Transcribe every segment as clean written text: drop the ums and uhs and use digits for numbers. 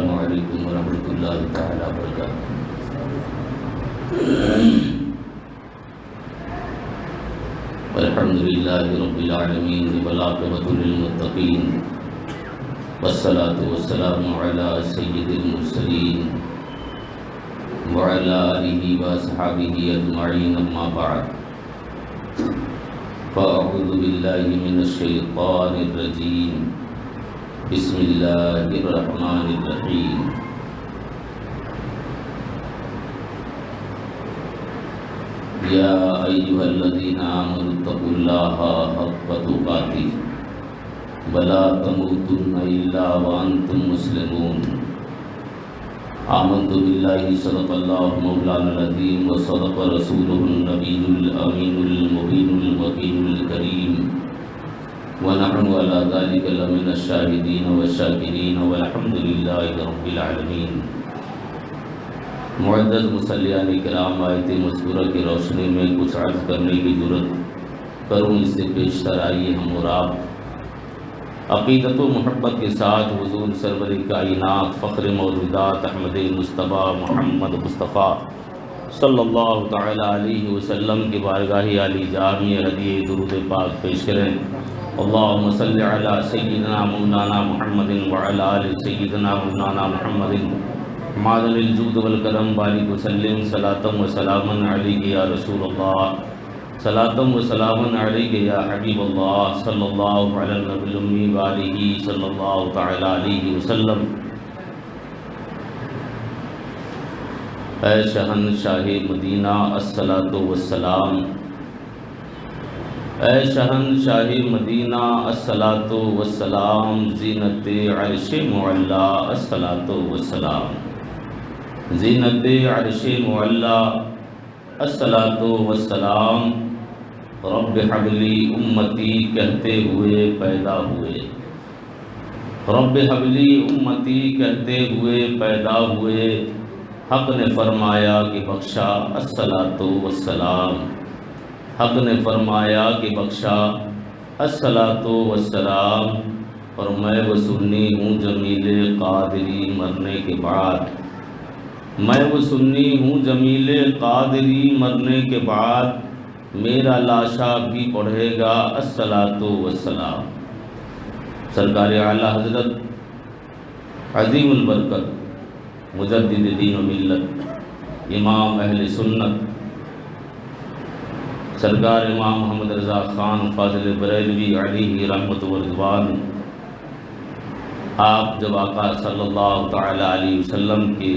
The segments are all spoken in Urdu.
السلام علیکم ورحمۃ اللہ تعالیٰ وبرکاتہ۔ الحمد للہ رب العالمین والعاقبۃ للمتقین والصلاة والسلام علی سید المرسلین وعلی آلہ واصحابہ اجمعین، اما بعد فاعوذ باللہ من الشیطان الرجیم، بسم اللہ الرحمن الرحیم۔ یا ایھا الذین آمنوا اتقوا اللہ حق تقاتہ ولا تموتن الا وانتم مسلمون۔ آمنت باللہ صدق اللہ مولانا العظیم وصدق رسولہ النبی الامین المبین الوکیل الکریم، ونحن على ذلك لمن الشاہدین والشاکرین والحمد للہ رب العالمین۔ معزز مصلیان کرام، آیت مذکورہ کی روشنی میں کچھ عرض کرنے کی جرات کروں، اس سے پیشتر آئیے ہم اور آپ عقیدت و محبت کے ساتھ حضور سرور کائنات فخر موجودات احمد مصطفیٰ محمد مصطفیٰ صلی اللہ تعالی علیہ وسلم کی بارگاہ عالی جامع ہدیہ درود پاک پیش کریں۔ اللہم صلی علی سیدنا مولانا محمد وعلی آل سیدنا مولانا محمد معدن الجود والکرم، بارک وسلم صلاۃ و سلاما علیک یا رسول اللہ، صلاۃ و سلاما علیک یا حبیب اللہ، صلی اللہ علی النبی الامی وآلہ صلی اللہ تعالی علیہ وسلم۔ اے شہنشاہ مدینہ الصلاۃ والسلام، اے شہنشاہ مدینہ الصلاۃ والسلام، زینت عرش معلا الصلاۃ والسلام، زینت عرش معلا الصلاۃ والسلام۔ رب حب لی امتی کہتے ہوئے پیدا ہوئے، رب حب لی امتی کہتے ہوئے پیدا ہوئے، حق نے فرمایا کہ بخشا الصلاۃ والسلام، حق نے فرمایا کہ بخشا الصلاۃ والسلام۔ اور میں وہ سنی ہوں جمیل قادری مرنے کے بعد، میں وہ سنی ہوں جمیل قادری مرنے کے بعد، میرا لاشا بھی پڑھے گا الصلاۃ والسلام۔ سرکار اعلیٰ حضرت عظیم البرکت مجدد دین و ملت امام اہل سنت سرکار امام محمد رضا خان فاضل بریلوی علیہ رحمت و رضوان، آپ جب آقا صلی اللہ تعالی علیہ وسلم کی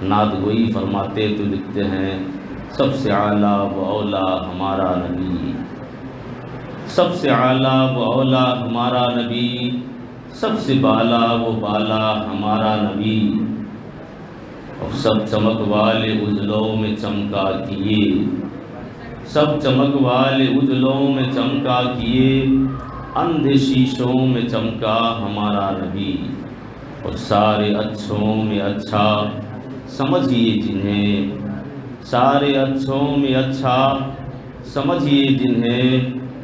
نعت گوئی فرماتے تو لکھتے ہیں، سب سے اعلیٰ و اولیٰ ہمارا نبی، سب سے اعلیٰ و اولیٰ ہمارا نبی، سب سے بالا و بالا ہمارا نبی، اور سب چمک والے اجلوں میں چمکا کیے، سب چمک والے اجلوں میں چمکا کیے، اندھے شیشوں میں چمکا ہمارا نبی، اور سارے اچھوں میں اچھا سمجھیے جنہیں، سارے اچھوں میں اچھا سمجھیے جنہیں،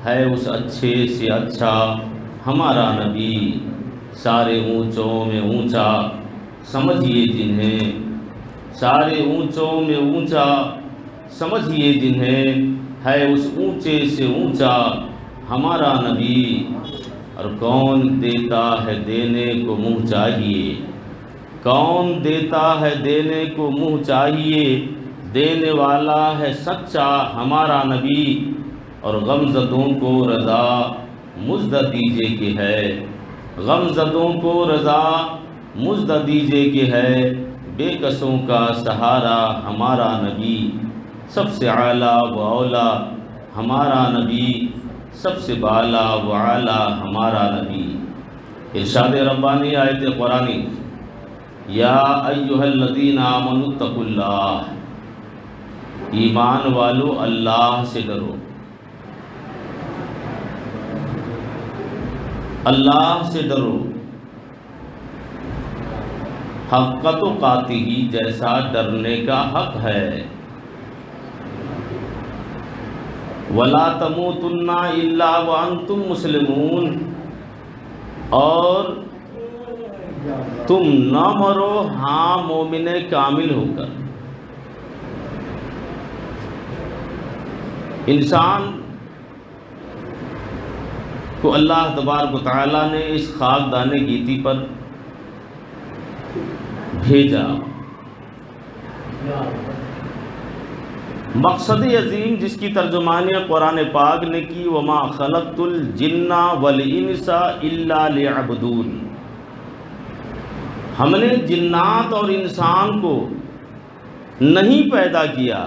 ہے اس اچھے سے اچھا ہمارا نبی، سارے اونچوں میں اونچا سمجھیے جنہیں، سارے اونچوں میں اونچا سمجھیے جنہیں، ہے اس اونچے سے اونچا ہمارا نبی۔ اور کون دیتا ہے دینے کو منہ چاہیے، کون دیتا ہے دینے کو منہ چاہیے، دینے والا ہے سچا ہمارا نبی۔ اور غمزدوں کو رضا مزدہ دیجے کہ ہے، غمزدوں کو رضا مزدہ دیجے کہ ہے، بے کسوں کا سہارا ہمارا نبی، سب سے اعلیٰ و اولیٰ ہمارا نبی، سب سے بالا و اعلیٰ ہمارا نبی۔ ارشاد ربانی آیت قرآنی، یا ایھا الذین آمنوا اتقوا اللہ، ایمان والو اللہ سے ڈرو، اللہ سے ڈرو، حق تقاتہ جیسا ڈرنے کا حق ہے، وَلَا تَمُوتُنَّ إِلَّا وَأَنْتُمْ مُسْلِمُونَ، اور تم نہ مرو ہاں مومن کامل ہو کر۔ انسان کو اللہ تبارک و تعالیٰ نے اس خاکدان گیتی پر بھیجا۔ مقصد عظیم جس کی ترجمانی قرآن پاک نے کی، وما خلقت الجن والانس الا لیعبدون، ہم نے جنات اور انسان کو نہیں پیدا کیا،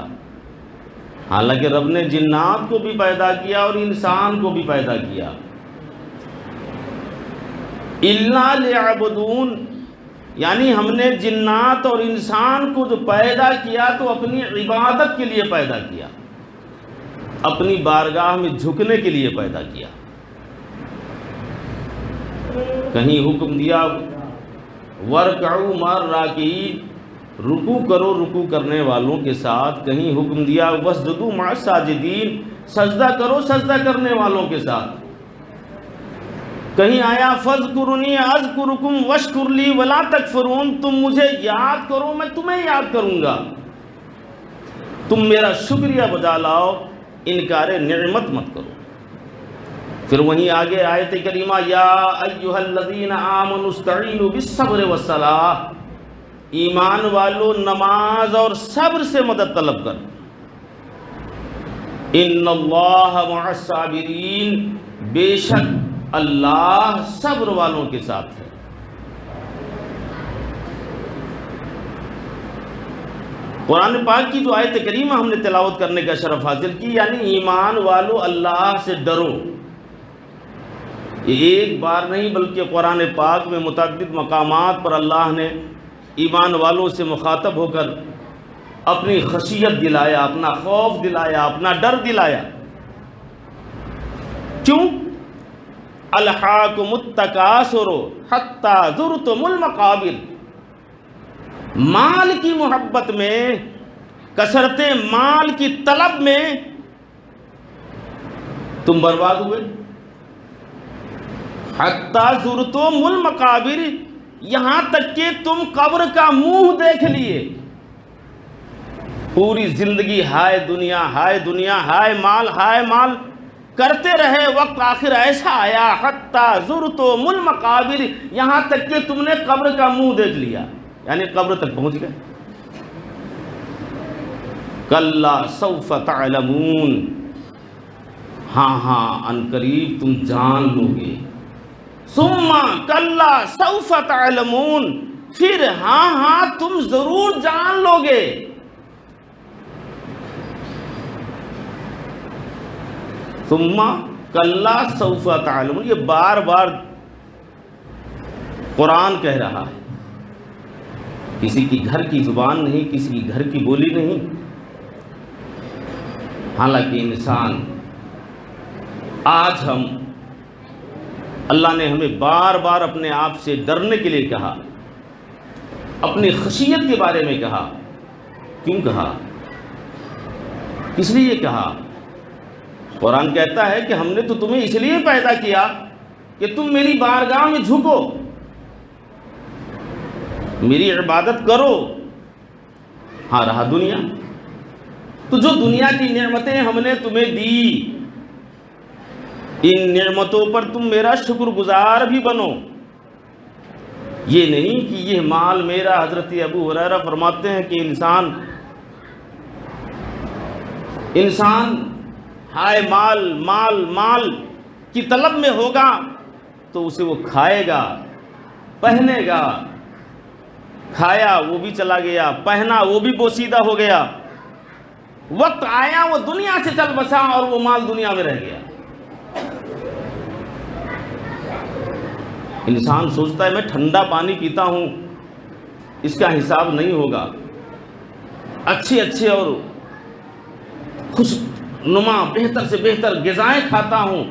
حالانکہ رب نے جنات کو بھی پیدا کیا اور انسان کو بھی پیدا کیا، الا لیعبدون، یعنی ہم نے جنات اور انسان کو جو پیدا کیا تو اپنی عبادت کے لیے پیدا کیا، اپنی بارگاہ میں جھکنے کے لیے پیدا کیا۔ کہیں حکم دیا وَارْكَعُوا مَعَ الرَّاكِعِينَ، رکوع کرو رکوع کرنے والوں کے ساتھ، کہیں حکم دیا وَاسْجُدُوا مَعَ السَّاجِدِينَ، سجدہ کرو سجدہ کرنے والوں کے ساتھ، کہیں آیا فَاذْكُرُونِي أَذْكُرُكُمْ وَاشْكُرْ لِي وَلَا تَكْفُرُونَ، تم مجھے یاد کرو میں تمہیں یاد کروں گا، تم میرا شکریہ بجا لاؤ، انکار نعمت مت کرو۔ پھر وہیں آگے آیت کریمہ یا ایھا الذین آمنوا استعینوا بالصبر والصلاۃ، ایمان والو نماز اور صبر سے مدد طلب کر، ان اللہ مع الصابرین، بے شک اللہ صبر والوں کے ساتھ ہے۔ قرآن پاک کی جو آیت کریمہ ہم نے تلاوت کرنے کا شرف حاصل کی، یعنی ایمان والو اللہ سے ڈرو، یہ ایک بار نہیں بلکہ قرآن پاک میں متعدد مقامات پر اللہ نے ایمان والوں سے مخاطب ہو کر اپنی خشیت دلایا، اپنا خوف دلایا، اپنا ڈر دلایا۔ کیوں؟ الحاکم التکاثر حتی زرتم المقابر، مال کی محبت میں، کثرت مال کی طلب میں تم برباد ہوئے۔ حتی زرتم المقابر، یہاں تک کہ تم قبر کا منہ دیکھ لیے، پوری زندگی ہائے دنیا ہائے دنیا، ہائے مال کرتے رہے، وقت آخر ایسا آیا حتی زرتم المقابر، یہاں تک کہ تم نے قبر کا منہ دیکھ لیا، یعنی قبر تک پہنچ گئے۔ کلا سوف تعلمون، ہاں ان قریب تم جان لو گے، ثم کلا سوف تعلمون، پھر ہاں تم ضرور جان لو گے۔ ثم کلا سوف تعلمون، یہ بار بار قرآن کہہ رہا ہے، کسی کی گھر کی زبان نہیں، کسی کی گھر کی بولی نہیں، حالانکہ انسان آج اللہ نے ہمیں بار بار اپنے آپ سے ڈرنے کے لیے کہا، اپنی خشیت کے بارے میں کہا۔ کیوں کہا؟ کس لیے کہا؟ قرآن کہتا ہے کہ ہم نے تو تمہیں اس لیے پیدا کیا کہ تم میری بارگاہ میں جھکو، میری عبادت کرو۔ ہاں رہا دنیا، تو جو دنیا کی نعمتیں ہم نے تمہیں دی، ان نعمتوں پر تم میرا شکر گزار بھی بنو، یہ نہیں کہ یہ مال میرا۔ حضرت ابو ہریرہ فرماتے ہیں کہ انسان ہائے مال کی طلب میں ہوگا تو اسے وہ کھائے گا، پہنے گا، کھایا وہ بھی چلا گیا، پہنا وہ بھی بوسیدہ ہو گیا، وقت آیا وہ دنیا سے چل بسا اور وہ مال دنیا میں رہ گیا۔ انسان سوچتا ہے میں ٹھنڈا پانی پیتا ہوں، اس کا حساب نہیں ہوگا، اچھے اور خوش نما بہتر سے بہتر غذائیں کھاتا ہوں،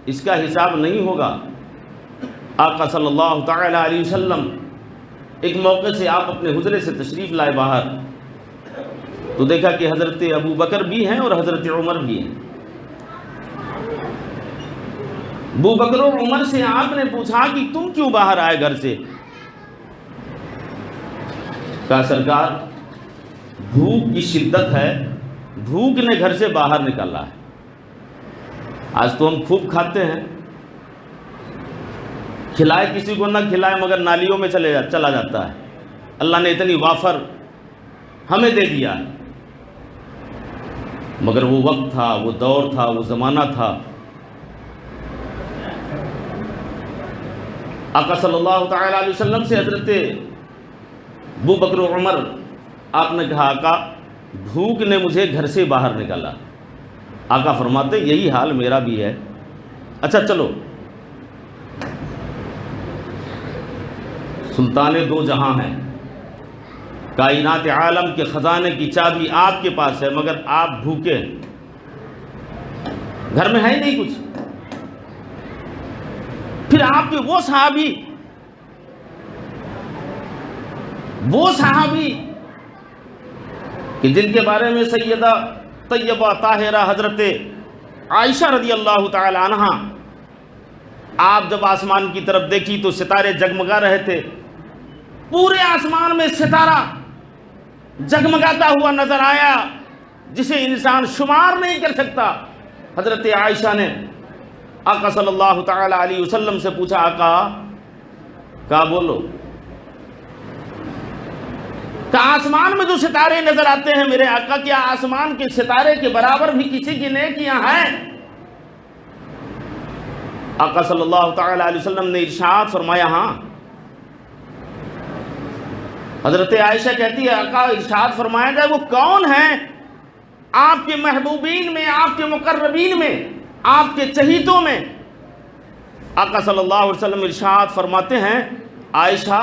اس کا حساب نہیں ہوگا۔ آقا صلی اللہ تعالی علیہ وسلم ایک موقع سے آپ اپنے حجرے سے تشریف لائے باہر، تو دیکھا کہ حضرت ابو بکر بھی ہیں اور حضرت عمر بھی ہیں۔ ابو بکر و عمر سے آپ نے پوچھا کہ تم کیوں باہر آئے گھر سے؟ کہا سرکار بھوک کی شدت ہے، بھوک نے گھر سے باہر نکالا ہے۔ آج تو ہم خوب کھاتے ہیں، کھلائے کسی کو نہ کھلائے مگر نالیوں میں چلا جاتا ہے۔ اللہ نے اتنی وافر ہمیں دے دیا ہے، مگر وہ وقت تھا، وہ دور تھا، وہ زمانہ تھا۔ آقا صلی اللہ تعالیٰ علیہ وسلم سے حضرت ابو بکر و عمر، آپ نے کہا آقا بھوک نے مجھے گھر سے باہر نکالا۔ آقا فرماتے یہی حال میرا بھی ہے۔ اچھا چلو، سلطان دو جہاں ہیں، کائنات عالم کے خزانے کی چابی آپ کے پاس ہے، مگر آپ بھوکے ہیں، گھر میں ہے ہی نہیں کچھ۔ پھر آپ کے وہ صحابی کہ جن کے بارے میں سیدہ طیبہ طاہرہ حضرت عائشہ رضی اللہ تعالی عنہا، آپ جب آسمان کی طرف دیکھی تو ستارے جگمگا رہے تھے، پورے آسمان میں ستارہ جگمگاتا ہوا نظر آیا جسے انسان شمار نہیں کر سکتا۔ حضرت عائشہ نے آقا صلی اللہ تعالی علیہ وسلم سے پوچھا آقا کہا بولو، کہ آسمان میں جو ستارے نظر آتے ہیں میرے آقا، کیا آسمان کے ستارے کے برابر بھی کسی کی نیکیاں ہیں؟ آقا صلی اللہ تعالی علیہ وسلم نے ارشاد فرمایا ہاں۔ حضرت عائشہ کہتی ہے آقا ارشاد فرمایا جائے وہ کون ہیں آپ کے محبوبین میں، آپ کے مقربین میں، آپ کے چہیتوں میں؟ آقا صلی اللہ علیہ وسلم ارشاد فرماتے ہیں عائشہ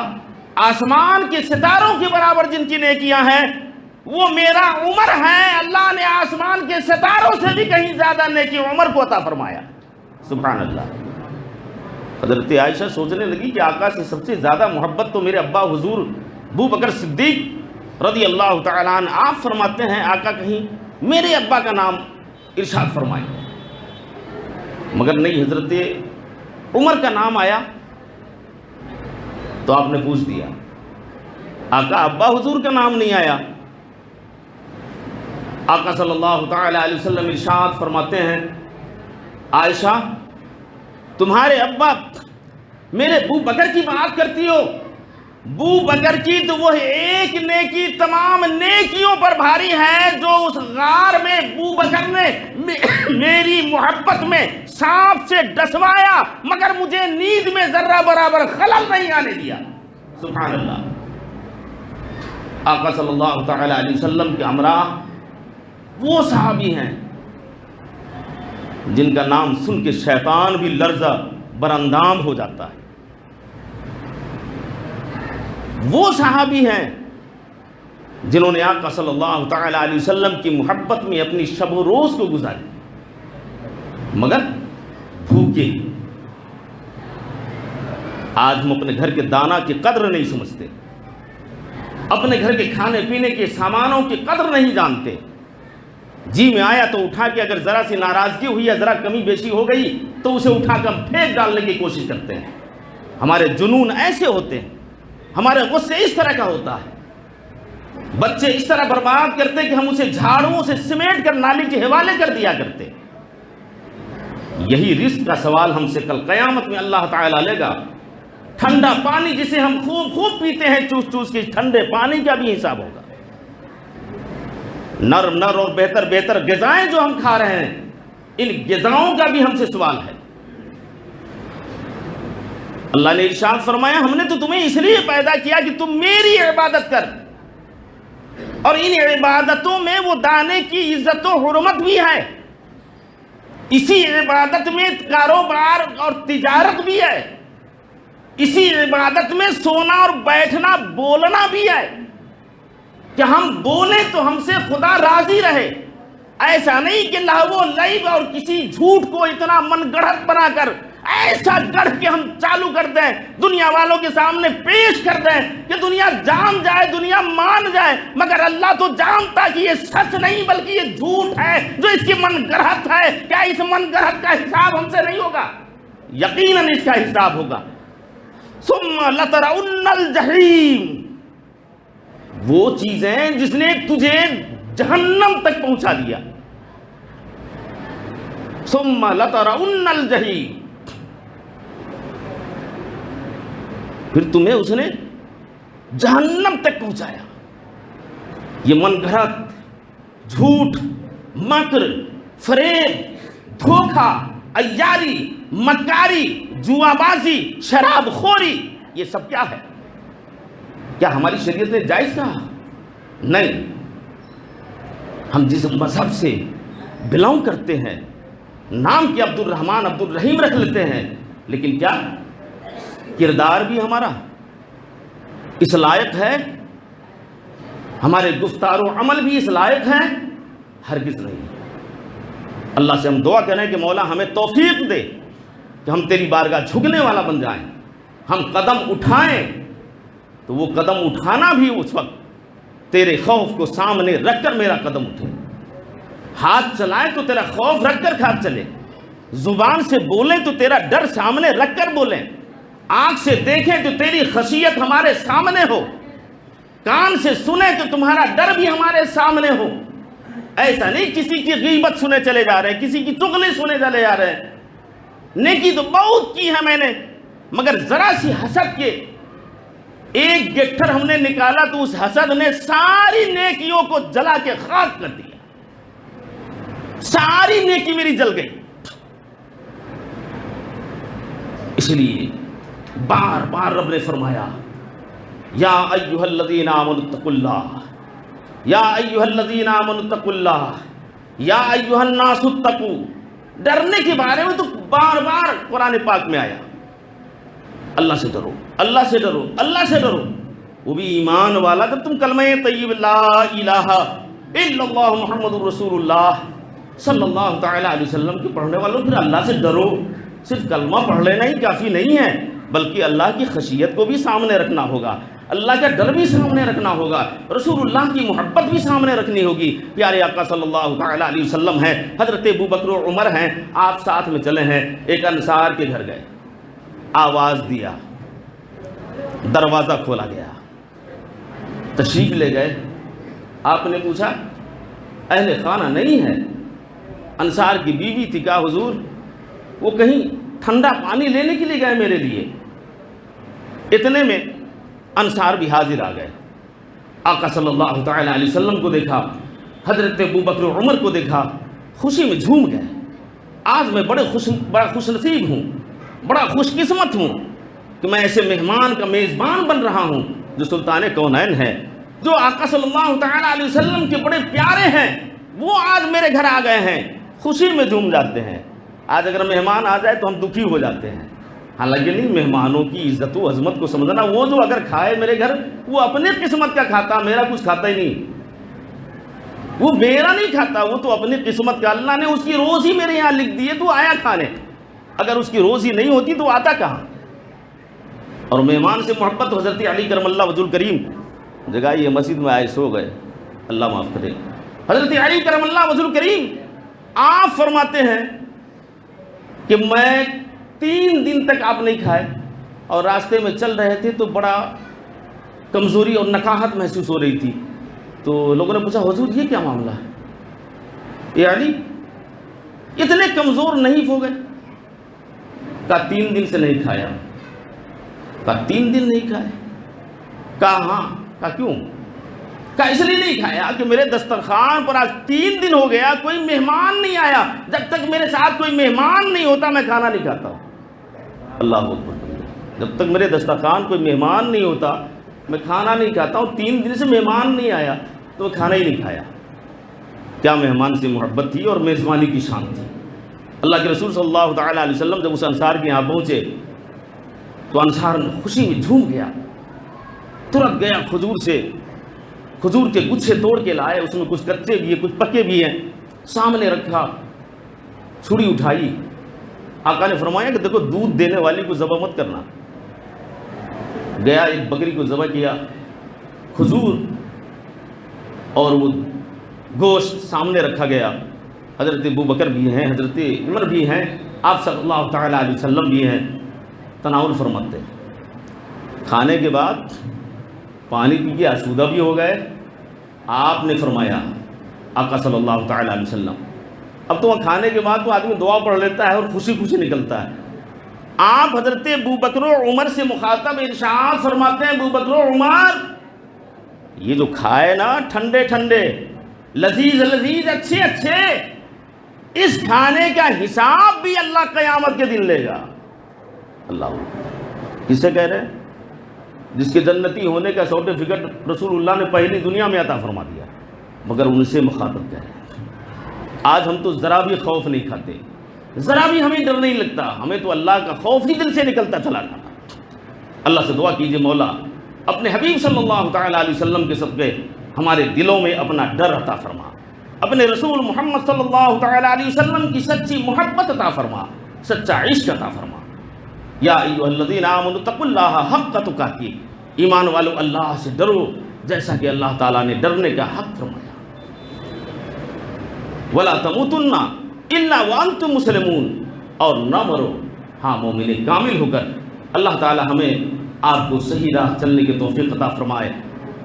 آسمان کے ستاروں کے برابر جن کی نیکیاں ہیں وہ میرا عمر ہے، اللہ نے آسمان کے ستاروں سے بھی کہیں زیادہ نیکی عمر کو عطا فرمایا۔ سبحان اللہ۔ حضرت عائشہ سوچنے لگی کہ آقا سے سب سے زیادہ محبت تو میرے ابا حضور ابو بکر صدیق رضی اللہ تعالیٰ عنہ، آپ فرماتے ہیں آقا کہیں میرے ابا کا نام ارشاد فرمائیں، مگر نہیں، حضرت عمر کا نام آیا تو آپ نے پوچھ دیا آقا ابا حضور کا نام نہیں آیا۔ آقا صلی اللہ تعالی علیہ وسلم ارشاد فرماتے ہیں عائشہ تمہارے ابا میرے ابو بکر کی بات کرتی ہو، ابو بکر کی تو وہ ایک نیکی تمام نیکیوں پر بھاری ہے جو اس غار میں ابو بکر نے میری محبت میں سانپ سے ڈسوایا مگر مجھے نیند میں ذرہ برابر خلل نہیں آنے دیا۔ سبحان اللہ۔ آقا صلی اللہ تعالی علیہ وسلم کے ہمراہ وہ صحابی ہیں جن کا نام سن کے شیطان بھی لرزہ براندام ہو جاتا ہے، وہ صحابی ہیں جنہوں نے آقا صلی اللہ تعالی علیہ وسلم کی محبت میں اپنی شب و روز کو گزاری مگر بھوکے۔ آج ہم اپنے گھر کے دانا کی قدر نہیں سمجھتے، اپنے گھر کے کھانے پینے کے سامانوں کی قدر نہیں جانتے۔ جی میں آیا تو اٹھا کے اگر ذرا سی ناراضگی ہوئی یا ذرا کمی بیشی ہو گئی تو اسے اٹھا کر پھینک ڈالنے کی کوشش کرتے ہیں۔ ہمارے جنون ایسے ہوتے ہیں، ہمارے غصے اس طرح کا ہوتا ہے، بچے اس طرح برباد کرتے کہ ہم اسے جھاڑوؤں سے سمیٹ کر نالی کے حوالے کر دیا کرتے۔ یہی رزق کا سوال ہم سے کل قیامت میں اللہ تعالیٰ لے گا۔ ٹھنڈا پانی جسے ہم خوب پیتے ہیں چوس چوس کے، ٹھنڈے پانی کا بھی حساب ہوگا۔ نر اور بہتر غذائیں جو ہم کھا رہے ہیں ان غذاؤں کا بھی ہم سے سوال ہے۔ اللہ نے ارشاد فرمایا ہم نے تو تمہیں اس لیے پیدا کیا کہ تم میری عبادت کر، اور ان عبادتوں میں وہ دانے کی عزت و حرمت بھی ہے، اسی عبادت میں کاروبار اور تجارت بھی ہے، اسی عبادت میں سونا اور بیٹھنا بولنا بھی ہے کہ ہم بولیں تو ہم سے خدا راضی رہے۔ ایسا نہیں کہ لہو و لعب اور کسی جھوٹ کو اتنا من گڑھت بنا کر ایسا گڑھ کے ہم چالو کر دیں، دنیا والوں کے سامنے پیش کر دیں کہ دنیا جان جائے، دنیا مان جائے، مگر اللہ تو جانتا کہ یہ سچ نہیں بلکہ یہ جھوٹ ہے جو اس کی من گڑھت ہے۔ کیا اس من گڑھت کا حساب ہم سے نہیں ہوگا؟ یقیناً اس کا حساب ہوگا۔ ثم لترون الجحیم، وہ چیزیں جس نے تجھے جہنم تک پہنچا دیا. ثم لترون الجحیم، پھر تمہیں اس نے جہنم تک پہنچایا. یہ من گھڑت، جھوٹ، مکر، فریب، دھوکہ، عیاری، مکاری، جوا بازی، شراب خوری، یہ سب کیا ہے؟ کیا ہماری شریعت نے جائز کہا؟ نہیں. ہم جس مذہب سے بلانگ کرتے ہیں، نام کے عبد الرحمن عبد الرحیم رکھ لیتے ہیں، لیکن کیا کردار بھی ہمارا اس لائق ہے؟ ہمارے گفتار و عمل بھی اس لائق ہیں؟ ہرگز نہیں. اللہ سے ہم دعا کریں کہ مولا ہمیں توفیق دے کہ ہم تیری بارگاہ جھکنے والا بن جائیں. ہم قدم اٹھائیں تو وہ قدم اٹھانا بھی اس وقت تیرے خوف کو سامنے رکھ کر میرا قدم اٹھے. ہاتھ چلائیں تو تیرا خوف رکھ کر ہاتھ چلے. زبان سے بولیں تو تیرا ڈر سامنے رکھ کر بولیں. آنکھ سے دیکھیں تو تیری خشیت ہمارے سامنے ہو. کان سے سنیں تو تمہارا ڈر بھی ہمارے سامنے ہو. ایسا نہیں کسی کی غیبت سنے چلے جا رہے ہیں، کسی کی چغلی سنے چلے جا رہے ہیں. نیکی تو بہت کی ہے میں نے، مگر ذرا سی حسد کے ایک گٹھر ہم نے نکالا تو اس حسد نے ساری نیکیوں کو جلا کے خاک کر دیا. ساری نیکی میری جل گئی. اس لیے بار بار رب نے فرمایا یا ایھا الذین آمنوا اتقوا اللہ، یا ایھا الذین آمنوا اتقوا اللہ، یا ایھا الناس اتقوا. ڈرنے کے بارے میں تو بار بار قرآن پاک میں آیا. اللہ سے ڈرو، اللہ سے ڈرو، اللہ سے ڈرو. وہ بھی ایمان والا. جب تم کلمہ طیب لا الہ الا اللہ محمد الرسول اللہ صلی اللہ تعالیٰ علیہ وسلم کے پڑھنے والوں، پھر اللہ سے ڈرو. صرف کلمہ پڑھ لینا ہی کافی نہیں ہے، بلکہ اللہ کی خشیت کو بھی سامنے رکھنا ہوگا، اللہ کا ڈر بھی سامنے رکھنا ہوگا، رسول اللہ کی محبت بھی سامنے رکھنی ہوگی. پیارے آقا صلی اللہ تعالیٰ علیہ وسلم ہیں، حضرت ابوبکر و عمر ہیں، آپ ساتھ میں چلے ہیں. ایک انصار کے گھر گئے، آواز دیا، دروازہ کھولا گیا، تشریف لے گئے. آپ نے پوچھا اہل خانہ نہیں ہے؟ انصار کی بیوی تھی. کہا حضور وہ کہیں ٹھنڈا پانی لینے کے لیے گئے میرے لیے. اتنے میں انصار بھی حاضر آ گئے. آقا صلی اللہ تعالیٰ علیہ وسلم کو دیکھا، حضرت ابوبکر و عمر کو دیکھا، خوشی میں جھوم گئے. آج میں بڑا خوش نصیب ہوں، بڑا خوش قسمت ہوں کہ میں ایسے مہمان کا میزبان بن رہا ہوں جو سلطان کونین ہے، جو آقا صلی اللہ تعالیٰ علیہ وسلم کے بڑے پیارے ہیں. وہ آج میرے گھر آ گئے ہیں. خوشی میں جھوم جاتے ہیں. آج اگر مہمان آ جائے تو ہم دکھی ہو جاتے ہیں. حالانکہ نہیں، مہمانوں کی عزت و عظمت کو سمجھنا. وہ جو اگر کھائے میرے گھر، وہ اپنے قسمت کا کھاتا، میرا کچھ کھاتا ہی نہیں. وہ میرا نہیں کھاتا، وہ تو اپنی قسمت کا. اللہ نے اس کی روزی میرے یہاں لکھ دی ہے، تو آیا کھانے. اگر اس کی روزی نہیں ہوتی تو آتا کہاں؟ اور مہمان سے محبت حضرت علی کرم اللہ وجہ الکریم جگہ یہ مسجد میں آئے سو گئے، اللہ معاف کرے. حضرت علی کرم اللہ وجہ الکریم آپ فرماتے ہیں کہ میں 3 دن تک آپ نہیں کھائے، اور راستے میں چل رہے تھے تو بڑا کمزوری اور نکاہت محسوس ہو رہی تھی. تو لوگوں نے پوچھا حضور یہ کیا معاملہ ہے؟ یہ علی اتنے کمزور نہیں ہو گئے؟ کہا 3 دن سے نہیں کھایا. کہا 3 دن نہیں کھائے؟ کہا ہاں. کہا کیوں؟ کہا اس لیے نہیں کھایا کہ میرے دسترخوان پر آج 3 دن ہو گیا کوئی مہمان نہیں آیا. جب تک میرے ساتھ کوئی مہمان نہیں ہوتا میں کھانا نہیں کھاتا. اللہ اکبر. جب تک میرے دسترخوان کوئی مہمان نہیں ہوتا میں کھانا نہیں کھاتا ہوں. 3 دن سے مہمان نہیں آیا تو میں کھانا ہی نہیں کھایا. کیا مہمان سے محبت تھی اور میزبانی کی شان تھی. اللہ کے رسول صلی اللہ تعالیٰ علیہ وسلم جب اس انصار کے یہاں پہنچے تو انصار خوشی میں جھوم گیا، ترک گیا کھجور کے گچھے توڑ کے لائے. اس میں کچھ کچے بھی ہیں کچھ پکے بھی ہیں، سامنے رکھا، چھری اٹھائی. آقا نے فرمایا کہ دیکھو دودھ دینے والی کو ذبح مت کرنا. گیا ایک بکری کو ذبح کیا، کھجور اور وہ گوشت سامنے رکھا گیا. حضرت ابوبکر بھی ہیں، حضرت عمر بھی ہیں، آپ صلی اللہ تعالیٰ علیہ وسلم بھی ہیں. تناول فرماتے ہیں. کھانے کے بعد پانی پی کے آسودہ بھی ہو گئے. آپ نے فرمایا آقا صلی اللہ تعالیٰ علیہ وسلم اب تو وہاں کھانے کے بعد تو آدمی دعا پڑھ لیتا ہے اور خوشی خوشی نکلتا ہے. آپ حضرت ابو بکر و عمر سے مخاطب ارشاد فرماتے ہیں ابو بکر و عمر یہ جو کھائے نا ٹھنڈے ٹھنڈے لذیذ لذیذ اچھے اچھے اس کھانے کا حساب بھی اللہ قیامت کے دن لے گا. اللہ کسے کہہ رہے ہیں؟ جس کے جنتی ہونے کا سرٹیفکیٹ رسول اللہ نے پہلی دنیا میں عطا فرما دیا مگر ان سے مخاطب کہہ رہے ہیں. آج ہم تو ذرا بھی خوف نہیں کھاتے, ذرا بھی ہمیں ڈر نہیں لگتا, ہمیں تو اللہ کا خوف ہی دل سے نکلتا چلا جاتا. اللہ سے دعا کیجئے مولا اپنے حبیب صلی اللہ تعالیٰ علیہ وسلم کے صدقے ہمارے دلوں میں اپنا ڈر عطا فرما, اپنے رسول محمد صلی اللہ تعالیٰ علیہ وسلم کی سچی محبت عطا فرما, سچا عشق عطا فرما. یا ایھا الذین آمنوا اتقوا اللہ حق تقاتہ, ایمان والو اللہ سے ڈرو جیسا کہ اللہ تعالیٰ نے ڈرنے کا حق فرمایا. ولا تموتن الا وانتم مسلمون, اور نہ مرو ہاں مومن کامل ہو کر. اللہ تعالیٰ ہمیں آپ کو صحیح راہ چلنے کی توفیق عطا فرمائے,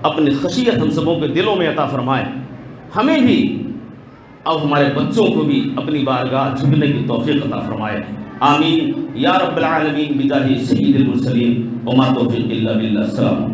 اپنی خشیت ہم سبوں کے دلوں میں عطا فرمائے, ہمیں بھی اور ہمارے بچوں کو بھی اپنی بارگاہ جھکنے کی توفیق عطا فرمائے. آمین یا رب العالمین بجاہ سید المرسلین وما توفیق الا باللہ. السلام.